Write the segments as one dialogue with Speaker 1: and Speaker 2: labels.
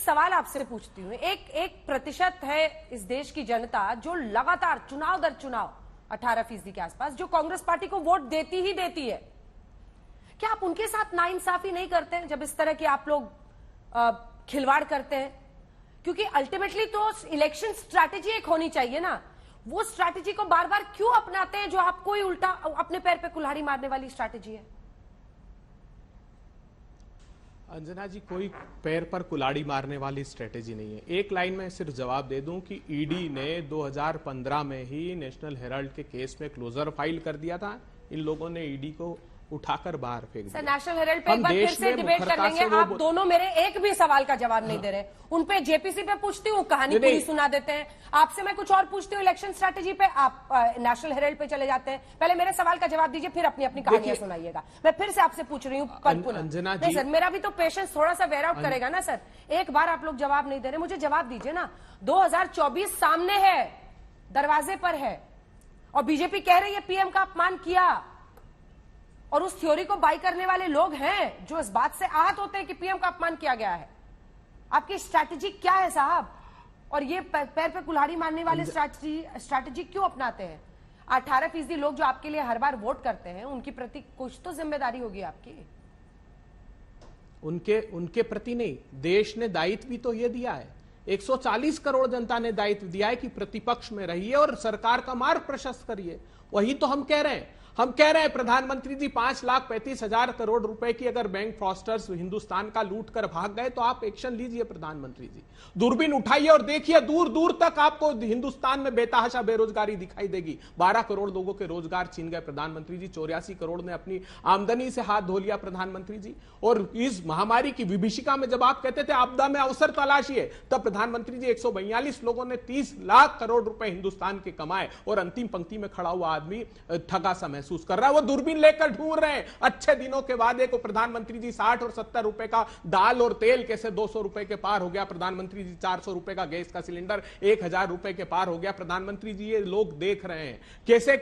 Speaker 1: सवाल आपसे पूछती हूँ। एक प्रतिशत है इस देश की जनता जो लगातार चुनाव दर चुनाव 18% के आसपास जो कांग्रेस पार्टी को वोट देती ही देती है। क्या आप उनके साथ नाइंसाफी नहीं करते हैं जब इस तरह की आप लोग खिलवाड़ करते हैं? क्योंकि अल्टीमेटली तो इलेक्शन स्ट्रैटेजी एक होनी चाहिए ना। वो स्ट्रैटेजी को बार बार क्यों अपनाते हैं जो आपको ही उल्टा अपने पैर पे कुल्हाड़ी मारने वाली स्ट्रैटेजी है?
Speaker 2: अंजना जी, कोई पैर पर कुल्हाड़ी मारने वाली स्ट्रेटेजी नहीं है। एक लाइन में सिर्फ जवाब दे दूं कि ईडी ने 2015 में ही नेशनल हेराल्ड के केस में क्लोजर फाइल कर दिया था। इन लोगों ने ईडी को उठाकर बाहर फेंक दिया।
Speaker 1: नेशनल हेराल्ड पे एक बार फिर से डिबेट कर लेंगे। आप दोनों मेरे एक भी सवाल का जवाब नहीं दे रहे। उन पे जेपीसी पे पूछती हूँ, कहानी पूरी सुना देते हैं। आपसे मैं कुछ और पूछती हूँ इलेक्शन स्ट्रैटेजी पे, आप नेशनल हेराल्ड पे चले जाते हैं। पहले मेरे सवाल का जवाब दीजिए, फिर अपनी अपनी कहानियां सुनाइएगा। मैं फिर से आपसे पूछ रही हूँ
Speaker 2: अंजना जी,
Speaker 1: सर मेरा भी तो पेशेंस थोड़ा सा वेयर आउट करेगा ना सर। एक बार आप लोग जवाब नहीं दे रहे, मुझे जवाब दीजिए ना। 2024 सामने है, दरवाजे पर है, और बीजेपी कह रही है पीएम का अपमान किया, और उस थ्योरी को बाई करने वाले लोग हैं जो इस बात से आहत होते हैं कि पीएम का अपमान किया गया है। आपकी स्ट्रैटेजी क्या है साहब? और ये पैर पे कुल्हाड़ी मारने वाले स्ट्रैटेजी क्यों अपनाते हैं? 18% लोग जो आपके लिए हर बार वोट करते हैं, उनकी प्रति कुछ तो जिम्मेदारी होगी आपकी।
Speaker 2: उनके प्रति नहीं, देश ने दायित्व भी तो ये दिया है। 140 करोड़ जनता ने दायित्व दिया है कि प्रतिपक्ष में रहिए और सरकार का मार्ग प्रशस्त करिए। वही तो हम कह रहे हैं। हम कह रहे हैं प्रधानमंत्री जी 5,35,000 करोड़ रुपए की अगर बैंक फ्रॉस्टर्स हिंदुस्तान का लूट कर भाग गए तो आप एक्शन लीजिए। प्रधानमंत्री जी दूरबीन उठाइए और देखिए, दूर दूर तक आपको हिंदुस्तान में बेतहाशा बेरोजगारी दिखाई देगी। 12 करोड़ लोगों के रोजगार छीन गए प्रधानमंत्री जी। 84 करोड़ ने अपनी आमदनी से हाथ धो लिया प्रधानमंत्री जी। और इस महामारी की विभीषिका में जब आप कहते थे आपदा में अवसर तलाशिए, तब प्रधानमंत्री जी 142 लोगों ने 30 लाख करोड़ रुपए हिंदुस्तान के कमाए, और अंतिम पंक्ति में खड़ा हुआ आदमी ठगा सा महसूस कर रहा है। वो दूरबीन लेकर ढूंढ रहे हैं अच्छे दिनों के वादे को। प्रधानमंत्री जी 60 और 70 रुपए का दाल और तेल कैसे 200 रुपए के पार हो गया। प्रधानमंत्री जी 400 रुपए का गैस का सिलेंडर 1000 रुपए के पार हो गया। प्रधानमंत्री जी ये लोग देख रहे हैं कैसे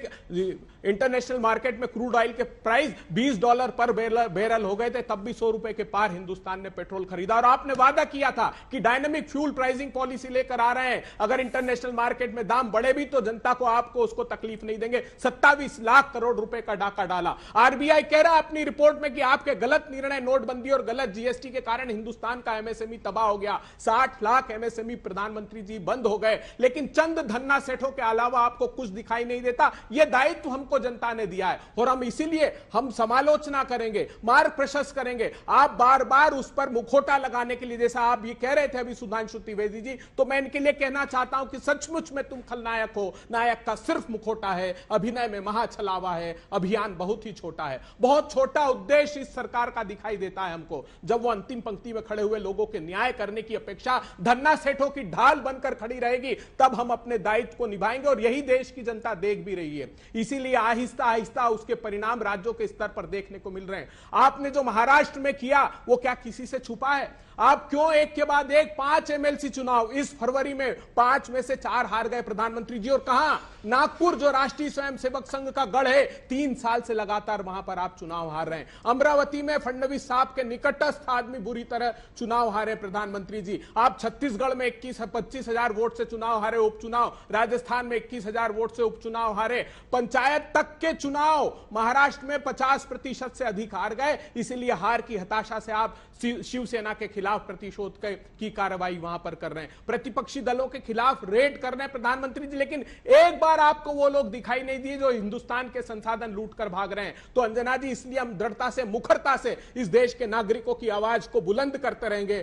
Speaker 2: इंटरनेशनल मार्केट में क्रूड ऑयल के प्राइस $20 पर बैरल हो गए थे, तब भी 100 रुपए के पार हिंदुस्तान ने पेट्रोल खरीदा। और आपने वादा किया था कि डायनेमिक फ्यूल प्राइसिंग पॉलिसी लेकर आ रहे हैं, अगर इंटरनेशनल मार्केट में दाम बढ़े भी तो जनता को आपको उसको तकलीफ नहीं देंगे। 27 लाख करोड़ रुपए का डाका डाला। आरबीआई कह रहा है अपनी रिपोर्ट में कि आपके गलत निर्णय, नोटबंदी और गलत जीएसटी के कारण हिंदुस्तान का एमएसएमई तबाह हो गया। 60 लाख एमएसएमई प्रधानमंत्री जी बंद हो गए, लेकिन चंद धन्ना सेठों के अलावा आपको कुछ दिखाई नहीं देता। यह दायित्व हमको जनता ने दिया है और हम इसीलिए हम समालोचना करेंगे, मार्ग प्रशस्त करेंगे। आप बार बार उस पर मुखौटा लगाने के लिए, जैसा आप ये कह रहे थे अभी सुधांशु त्रिवेदी जी, तो मैं इनके लिए कहना चाहता हूं कि सचमुच में तुम खलनायक हो। नायक का सिर्फ मुखौटा है, अभिनय में महाछलावा है, अभियान बहुत ही छोटा है। बहुत छोटा उद्देश्य इस सरकार का दिखाई देता है हमको, जब वो अंतिम पंक्ति में खड़े हुए लोगों के न्याय करने की अपेक्षा धन्ना सेठों की ढाल बनकर खड़ी रहेगी, तब हम अपने दायित्व को निभाएंगे। और यही देश की जनता देख भी रही है। इसीलिए आहिस्ता आहिस्ता उसके परिणाम राज्यों के स्तर पर देखने को मिल रहे हैं। आपने जो महाराष्ट्र में किया वो क्या किसी से छुपा है? आप क्यों एक के बाद एक 5 एमएलसी चुनाव इस फरवरी में 5 में से 4 हार गए प्रधानमंत्री जी? और कहां? नागपुर जो राष्ट्रीय स्वयंसेवक संघ का गढ़ है, 3 साल से लगातार वहां पर आप चुनाव हार रहे हैं। अमरावती में फडणवीस साहब के निकटस्थ आदमी बुरी तरह चुनाव हारे प्रधानमंत्री जी। आप छत्तीसगढ़ में 25,000 वोट से चुनाव हारे उपचुनाव, राजस्थान में 21,000 वोट से उपचुनाव हारे, पंचायत तक के चुनाव महाराष्ट्र में 50% से अधिक हार गए। इसीलिए हार की हताशा से आप शिवसेना के खिलाफ प्रतिशोध की कार्रवाई वहां पर कर रहे हैं, प्रतिपक्षी दलों के खिलाफ रेड कर रहे हैं प्रधानमंत्री जी। लेकिन एक बार आपको वो लोग दिखाई नहीं दिए जो हिंदुस्तान के संसाधन लूट कर भाग रहे हैं। तो अंजना जी, इसलिए हम दृढ़ता से, मुखरता से इस देश के नागरिकों की आवाज को बुलंद करते रहेंगे।